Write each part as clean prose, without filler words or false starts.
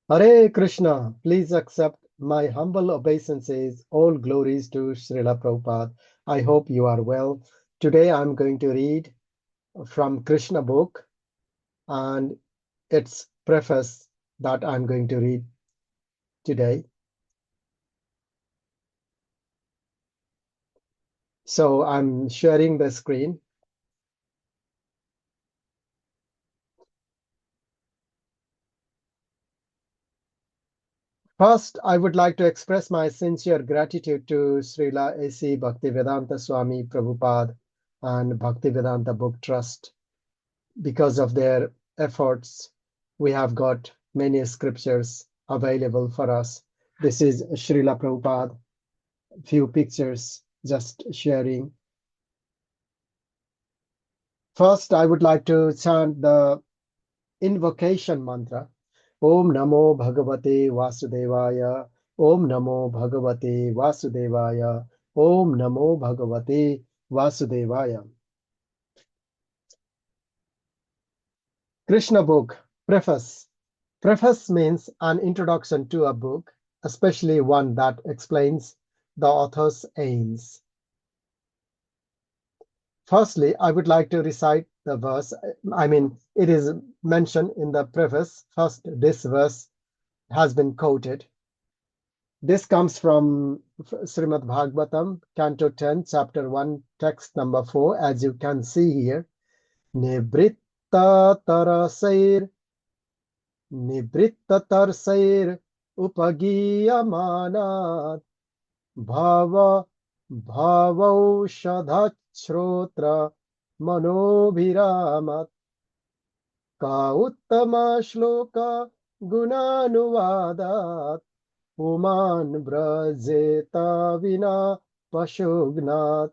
Hare Krishna, please accept my humble obeisances. All glories to Srila Prabhupada. I hope you are well. Today I'm going to read from Krishna book, and its preface that I'm going to read today. So I'm sharing the screen. First, I would like to express my sincere gratitude to Srila A.C. Bhaktivedanta Swami Prabhupada and Bhaktivedanta Book Trust. Because of their efforts, we have got many scriptures available for us. This is Srila Prabhupada, few pictures just sharing. First, I would like to chant the invocation mantra. Om Namo Bhagavate Vasudevaya. Om Namo Bhagavate Vasudevaya. Om Namo Bhagavate Vasudevaya. Krishna book, Preface. Preface means an introduction to a book, especially one that explains the author's aims. Firstly, I would like to recite the verse. It is mentioned in the preface. First, this verse has been quoted. This comes from Śrīmad-Bhāgavatam, Canto 10, Chapter 1, text number 4, as you can see here. Nivṛtta-tarṣair, nivṛtta-tarṣair, upagīyamānād, bhavauṣadhāc chrotra-mano bhirāmāt, uttamaśloka-guṇānuvādāt, pumān virajyeta vinā paśu-ghnāt.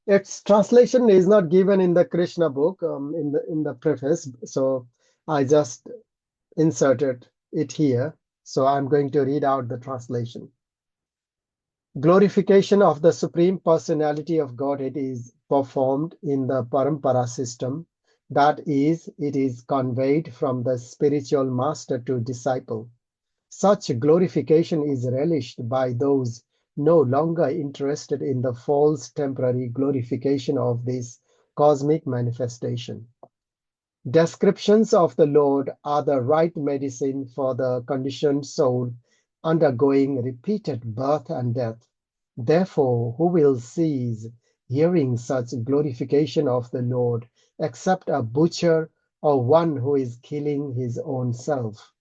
Its translation is not given in the Krishna book, in the preface, so I just inserted it here. So I'm going to read out the translation. Glorification of the Supreme Personality of Godhead is performed in the Parampara system. That is, it is conveyed from the spiritual master to disciple. Such glorification is relished by those no longer interested in the false temporary glorification of this cosmic manifestation. Descriptions of the Lord are the right medicine for the conditioned soul undergoing repeated birth and death. Therefore, who will cease hearing such glorification of the Lord except a butcher or one who is killing his own self?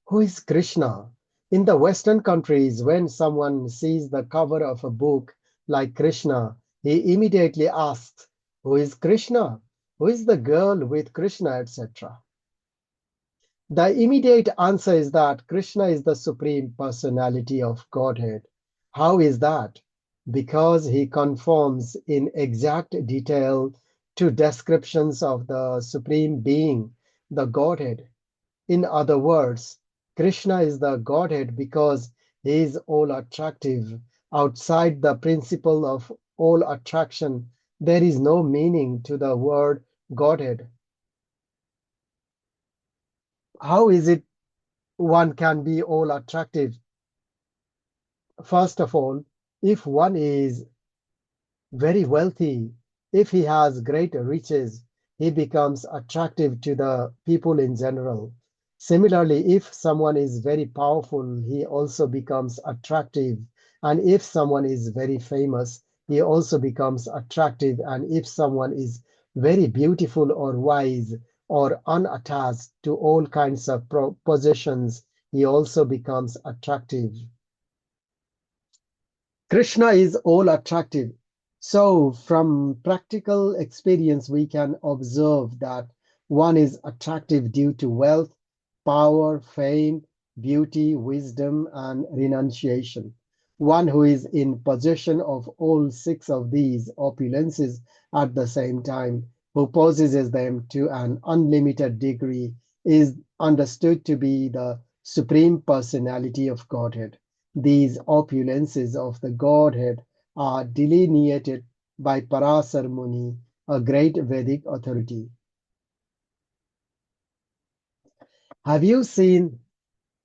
Who is Krishna? In the Western countries, when someone sees the cover of a book like Krishna, he immediately asks, who is Krishna? Who is the girl with Krishna, etc.? The immediate answer is that Krishna is the Supreme Personality of Godhead. How is that? Because he conforms in exact detail to descriptions of the Supreme Being, the Godhead. In other words, Krishna is the Godhead because he is all attractive. Outside the principle of all attraction, there is no meaning to the word Godhead. How is it one can be all attractive? First of all, if one is very wealthy, if he has great riches, he becomes attractive to the people in general. Similarly, if someone is very powerful, he also becomes attractive. And if someone is very famous, he also becomes attractive. And if someone is very beautiful or wise or unattached to all kinds of possessions, he also becomes attractive. Krishna is all attractive. So from practical experience, we can observe that one is attractive due to wealth, power, fame, beauty, wisdom, and renunciation. One who is in possession of all six of these opulences at the same time, who possesses them to an unlimited degree, is understood to be the Supreme Personality of Godhead. These opulences of the Godhead are delineated by Parāśara Muni, a great Vedic authority. Have you seen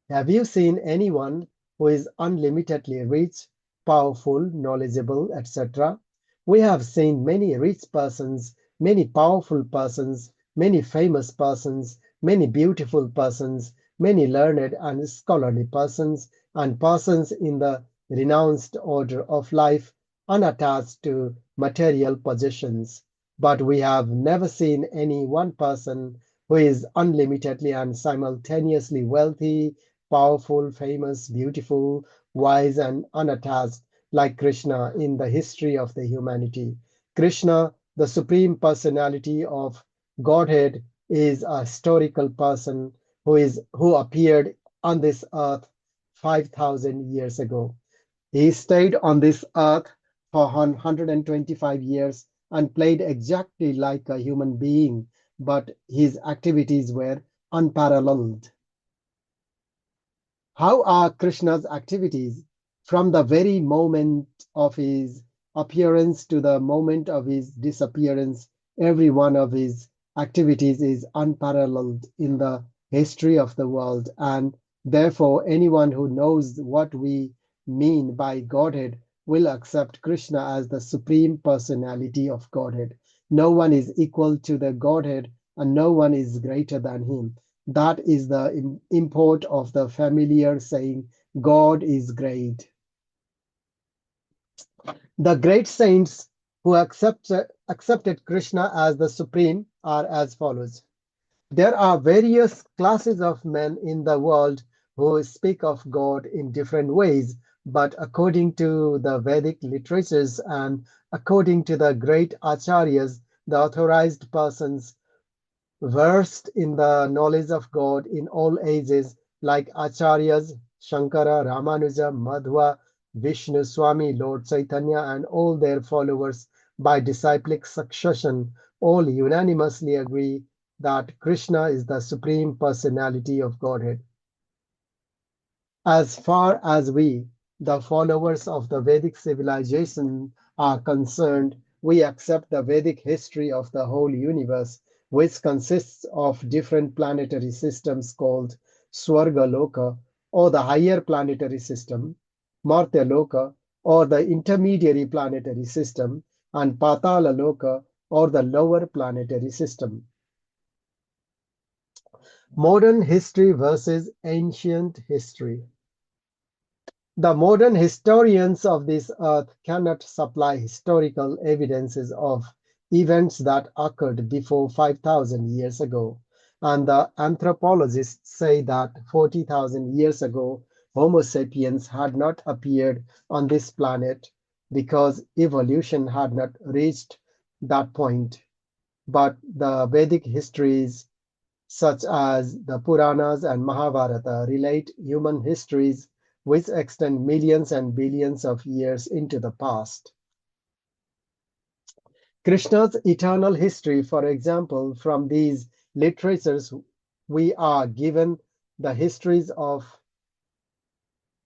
anyone who is unlimitedly rich, powerful, knowledgeable, etc.? We have seen many rich persons, many powerful persons, many famous persons, many beautiful persons, many learned and scholarly persons, and persons in the renounced order of life, unattached to material possessions. But we have never seen any one person who is unlimitedly and simultaneously wealthy, powerful, famous, beautiful, wise, and unattached, like Krishna in the history of the humanity. Krishna, the Supreme Personality of Godhead, is a historical person who appeared on this earth 5,000 years ago. He stayed on this earth for 125 years and played exactly like a human being, but his activities were unparalleled. How are Krishna's activities from the very moment of his appearance to the moment of his disappearance? Every one of his activities is unparalleled in the history of the world, and therefore anyone who knows what we mean by Godhead will accept Krishna as the Supreme Personality of Godhead. No one is equal to the Godhead, and no one is greater than him. That is the import of the familiar saying, God is great. The great saints who accepted Krishna as the Supreme are as follows. There are various classes of men in the world who speak of God in different ways, but according to the Vedic literatures and according to the great acharyas, the authorized persons versed in the knowledge of God in all ages, like Acharyas, Shankara, Ramanuja, Madhva, Vishnu, Swami, Lord Chaitanya, and all their followers by disciplic succession, all unanimously agree that Krishna is the Supreme Personality of Godhead. As far as we, the followers of the Vedic civilization, are concerned, we accept the Vedic history of the whole universe, which consists of different planetary systems called Swarga-loka, or the higher planetary system, Martya-loka, or the intermediary planetary system, and Patala-loka, or the lower planetary system. Modern history versus ancient history. The modern historians of this earth cannot supply historical evidences of events that occurred before 5,000 years ago, and the anthropologists say that 40,000 years ago, Homo sapiens had not appeared on this planet because evolution had not reached that point. But the Vedic histories, such as the Puranas and Mahabharata, relate human histories which extend millions and billions of years into the past. Krishna's eternal history, for example, from these literatures, we are given the histories of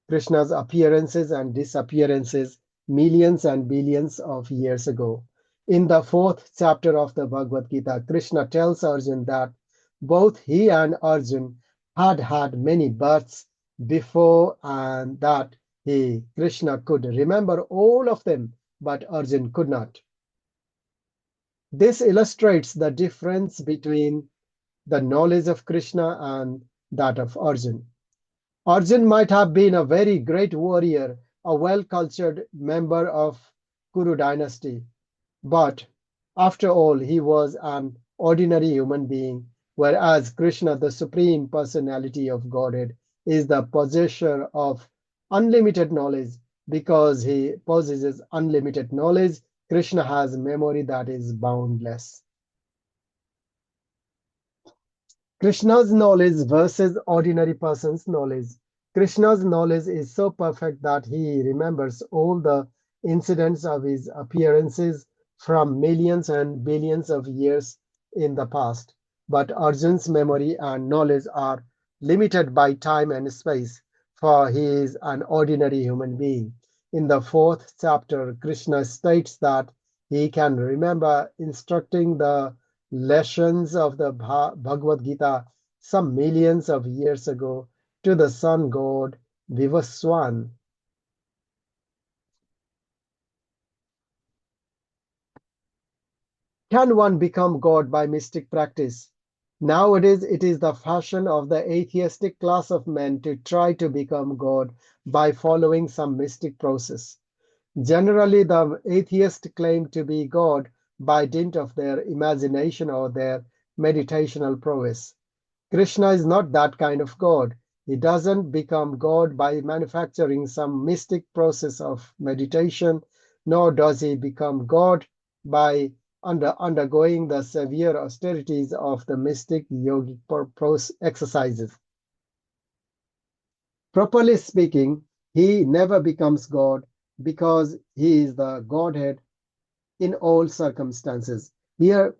Krishna's appearances and disappearances millions and billions of years ago. In the 4th chapter of the Bhagavad Gita, Krishna tells Arjuna that both he and Arjuna had had many births before, and that Krishna, could remember all of them, but Arjuna could not. This illustrates the difference between the knowledge of Krishna and that of Arjuna. Arjuna might have been a very great warrior, a well-cultured member of Kuru dynasty, but after all, he was an ordinary human being, whereas Krishna, the Supreme Personality of Godhead, is the possessor of unlimited knowledge. Because he possesses unlimited knowledge, Krishna has memory that is boundless. Krishna's knowledge versus ordinary person's knowledge. Krishna's knowledge is so perfect that he remembers all the incidents of his appearances from millions and billions of years in the past. But Arjuna's memory and knowledge are limited by time and space, for he is an ordinary human being. In the 4th chapter, Krishna states that he can remember instructing the lessons of the Bhagavad Gita some millions of years ago to the sun god Vivaswan. Can one become God by mystic practice? Nowadays, it is the fashion of the atheistic class of men to try to become God by following some mystic process. Generally, the atheists claim to be God by dint of their imagination or their meditational prowess. Krishna is not that kind of God. He doesn't become God by manufacturing some mystic process of meditation, nor does he become God by undergoing the severe austerities of the mystic yogic exercises. Properly speaking, he never becomes God because he is the Godhead in all circumstances. Here,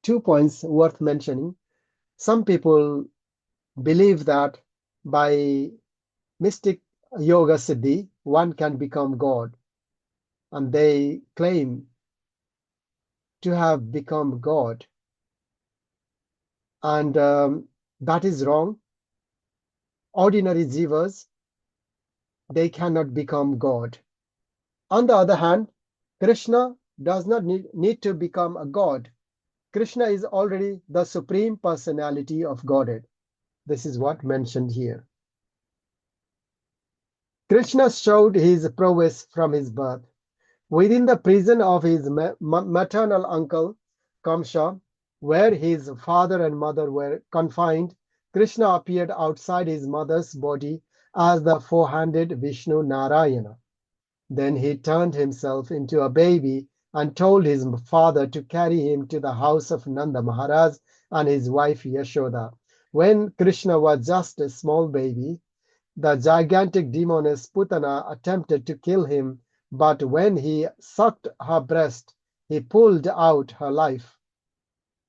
2 points worth mentioning. Some people believe that by mystic yoga siddhi, one can become God, and they claim to have become God. And that is wrong. Ordinary jivas, they cannot become God. On the other hand, Krishna does not need to become a God. Krishna is already the Supreme Personality of Godhead. This is what mentioned here. Krishna showed his prowess from his birth. Within the prison of his maternal uncle, Kamsa, where his father and mother were confined, Krishna appeared outside his mother's body as the four-handed Vishnu Narayana. Then he turned himself into a baby and told his father to carry him to the house of Nanda Maharaj and his wife Yashoda. When Krishna was just a small baby, the gigantic demoness Putana attempted to kill him, but when he sucked her breast, he pulled out her life.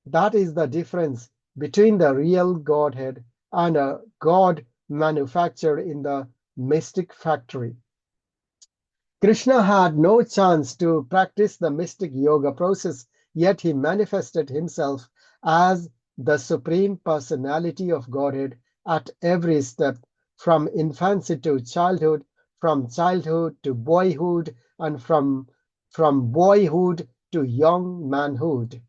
That is the difference between the real Godhead and a God manufactured in the mystic factory. Krishna had no chance to practice the mystic yoga process, yet he manifested himself as the Supreme Personality of Godhead at every step, from infancy to childhood, from childhood to boyhood, and from boyhood to young manhood.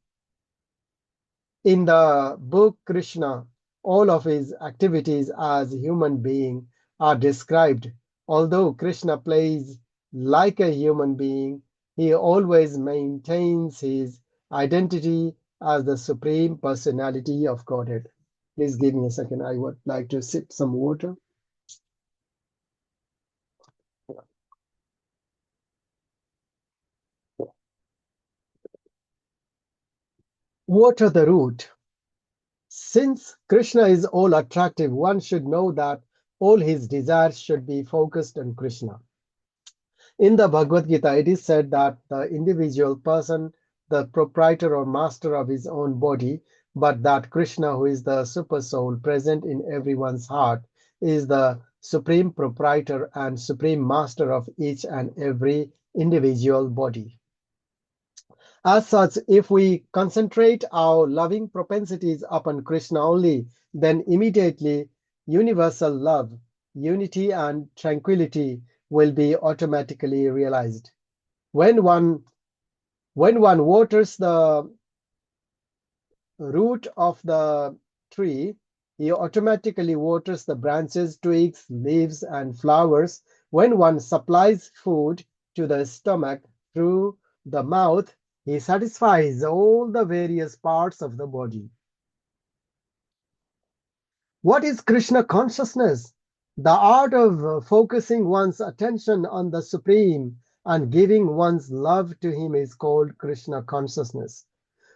In the book Krishna, all of his activities as a human being are described. Although Krishna plays like a human being, he always maintains his identity as the Supreme Personality of Godhead. Please give me a second. I would like to sip some water. Water the root. Since Krishna is all attractive, one should know that all his desires should be focused on Krishna. In the Bhagavad Gita, it is said that the individual person, the proprietor or master of his own body, but that Krishna, who is the super soul present in everyone's heart, is the supreme proprietor and supreme master of each and every individual body. As such, if we concentrate our loving propensities upon Krishna only, then immediately universal love, unity, and tranquility will be automatically realized. When one waters the root of the tree, he automatically waters the branches, twigs, leaves, and flowers. When one supplies food to the stomach through the mouth, he satisfies all the various parts of the body. What is Krishna consciousness? The art of focusing one's attention on the Supreme and giving one's love to him is called Krishna consciousness.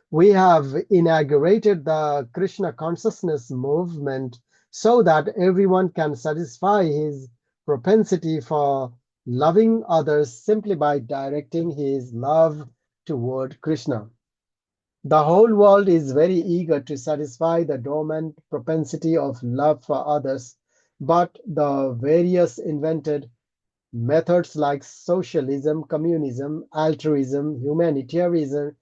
We have inaugurated the Krishna consciousness movement so that everyone can satisfy his propensity for loving others simply by directing his love toward Krishna. The whole world is very eager to satisfy the dormant propensity of love for others, but the various invented methods like socialism, communism, altruism, humanitarianism,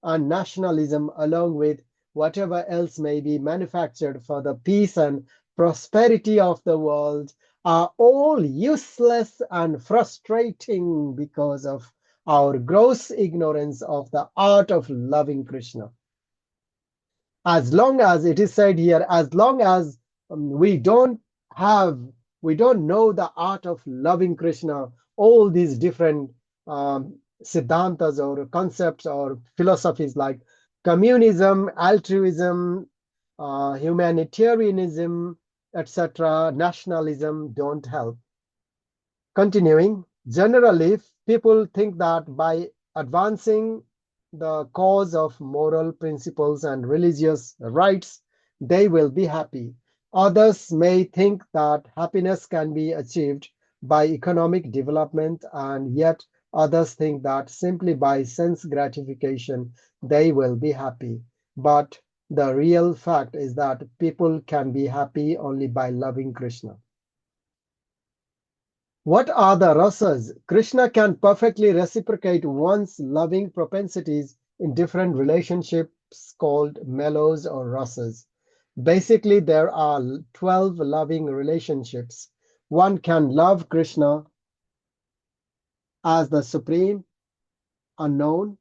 and nationalism, along with whatever else may be manufactured for the peace and prosperity of the world, are all useless and frustrating because of our gross ignorance of the art of loving Krishna. As long as it is said here, as long as we don't know the art of loving Krishna, all these different siddhantas or concepts or philosophies like communism, altruism, humanitarianism, etc., nationalism don't help. Continuing, generally, people think that by advancing the cause of moral principles and religious rights, they will be happy. Others may think that happiness can be achieved by economic development, and yet others think that simply by sense gratification they will be happy. But the real fact is that people can be happy only by loving Krishna. What are the rasas? Krishna can perfectly reciprocate one's loving propensities in different relationships called mellows or rasas. Basically, there are 12 loving relationships. One can love Krishna as the supreme unknown,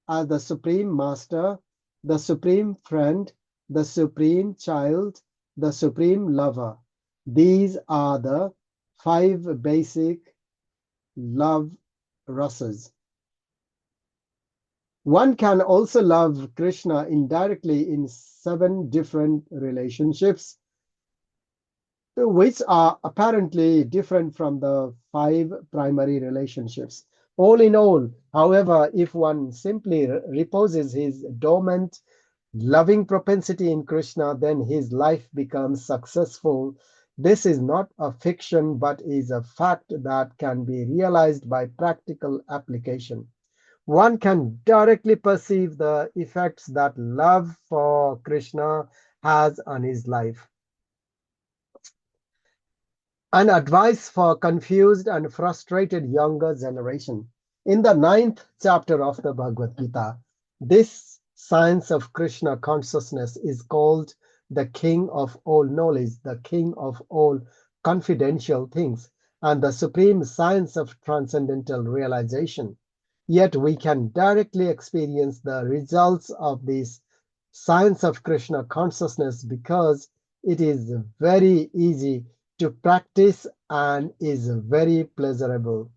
as the supreme master, the supreme friend, the supreme child, the supreme lover. These are the 5 basic love rasas. One can also love Krishna indirectly in 7 different relationships, which are apparently different from the 5 primary relationships. All in all, however, if one simply reposes his dormant loving propensity in Krishna, then his life becomes successful. This is not a fiction, but is a fact that can be realized by practical application. One can directly perceive the effects that love for Krishna has on his life. An advice for confused and frustrated younger generation. In the 9th chapter of the Bhagavad Gita, this science of Krishna consciousness is called the king of all knowledge, the king of all confidential things, and the supreme science of transcendental realization. Yet we can directly experience the results of this science of Krishna consciousness because it is very easy to practice and is very pleasurable.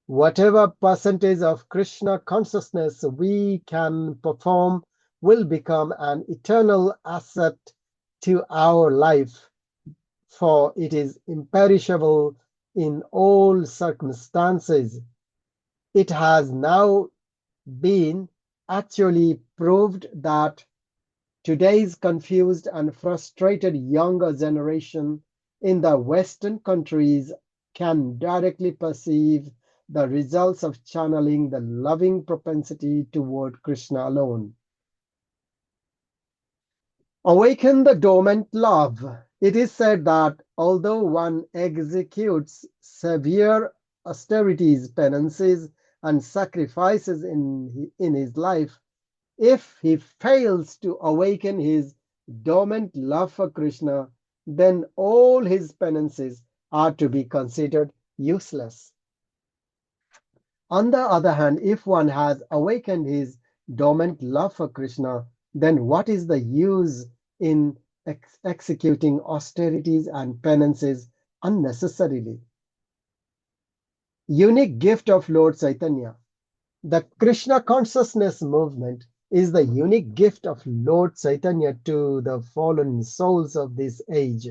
Whatever percentage of Krishna consciousness we can perform will become an eternal asset to our life, for it is imperishable in all circumstances. It has now been actually proved that today's confused and frustrated younger generation in the Western countries can directly perceive the results of channeling the loving propensity toward Krishna alone. Awaken the dormant love. It is said that although one executes severe austerities, penances, and sacrifices in his life, if he fails to awaken his dormant love for Krishna, then all his penances are to be considered useless. On the other hand, if one has awakened his dormant love for Krishna, then what is the use in executing austerities and penances unnecessarily? Unique gift of Lord Chaitanya. The Krishna consciousness movement is the unique gift of Lord Chaitanya to the fallen souls of this age.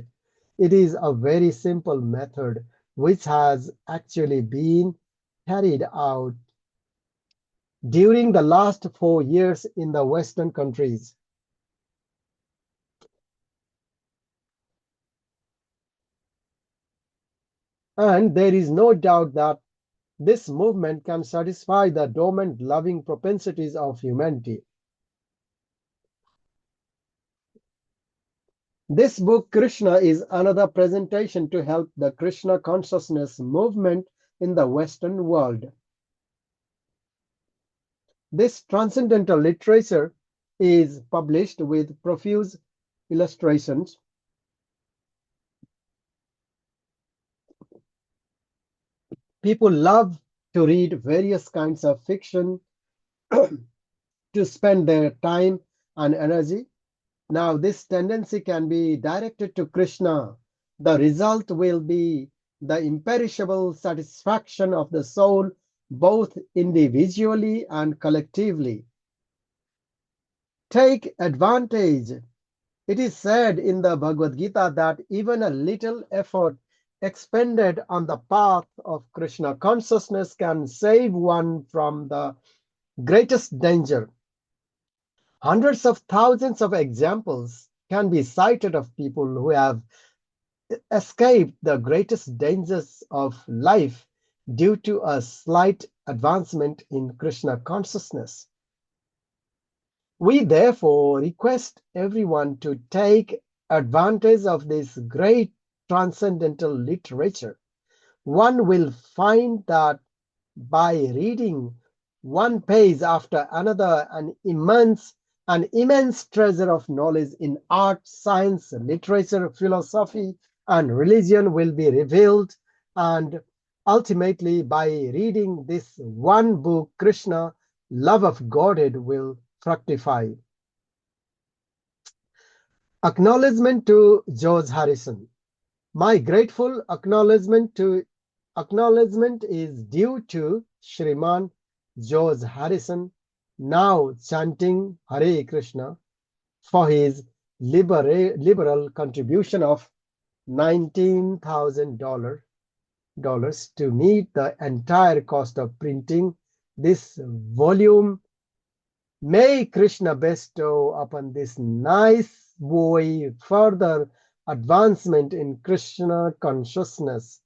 It is a very simple method which has actually been carried out during the last 4 years in the Western countries. And there is no doubt that this movement can satisfy the dormant loving propensities of humanity. This book, Kṛṣṇa, is another presentation to help the Krishna consciousness movement in the Western world. This transcendental literature is published with profuse illustrations. People love to read various kinds of fiction to spend their time and energy. Now, this tendency can be directed to Krishna. The result will be the imperishable satisfaction of the soul, both individually and collectively. Take advantage. It is said in the Bhagavad Gita that even a little effort expended on the path of Krishna consciousness can save one from the greatest danger. Hundreds of thousands of examples can be cited of people who have escaped the greatest dangers of life due to a slight advancement in Krishna consciousness. We therefore request everyone to take advantage of this great transcendental literature. One will find that by reading one page after another, an immense treasure of knowledge in art, science, literature, philosophy, and religion will be revealed, and ultimately by reading this one book, Krishna, love of Godhead, will fructify. Acknowledgement to George Harrison. My grateful acknowledgement is due to Shriman George Harrison, now chanting Hare Krishna, for his liberal contribution of $19,000 to meet the entire cost of printing this volume. May Krishna bestow upon this nice boy further advancement in Krishna consciousness.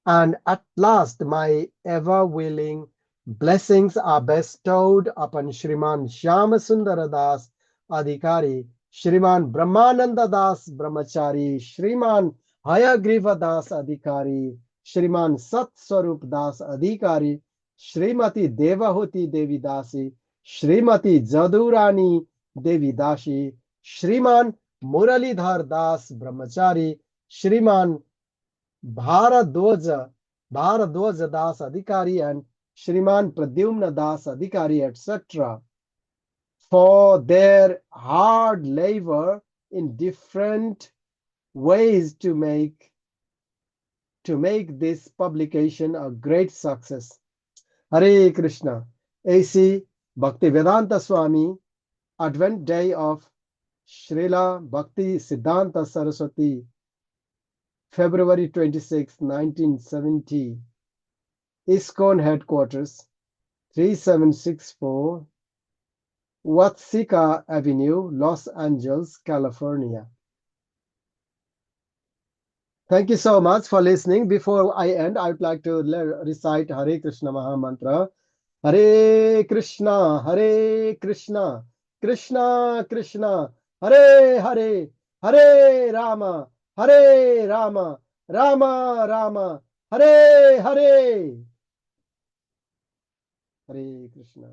And at last, my ever-willing blessings are bestowed upon Shriman Shyamasundara Das Adhikari, Shriman Brahmananda Das Brahmachari, Shriman Hayagriva Das Adhikari, Shriman Sat Swarup Das Adhikari, Shrimati Devahuti Devi Dasi, Shrimati Jadurani Devi Dashi, Shriman Muralidhar Das Brahmachari, Shriman Bharadwaja Das Adhikari, and Shriman Pradyumna Das Adhikari, etc., for their hard labor in different ways to make this publication a great success. Hare Krishna. A.C. Bhaktivedanta Swami, Advent Day of Srila Bhakti Siddhanta Saraswati, February 26, 1970, ISKCON Headquarters, 3764 Watsika Avenue, Los Angeles, California. Thank you so much for listening. Before I end, I would like to recite Hare Krishna Maha Mantra. Hare Krishna, Krishna Krishna, Hare Hare, Hare Rama, Rama Rama, Hare Hare. Hare Krishna.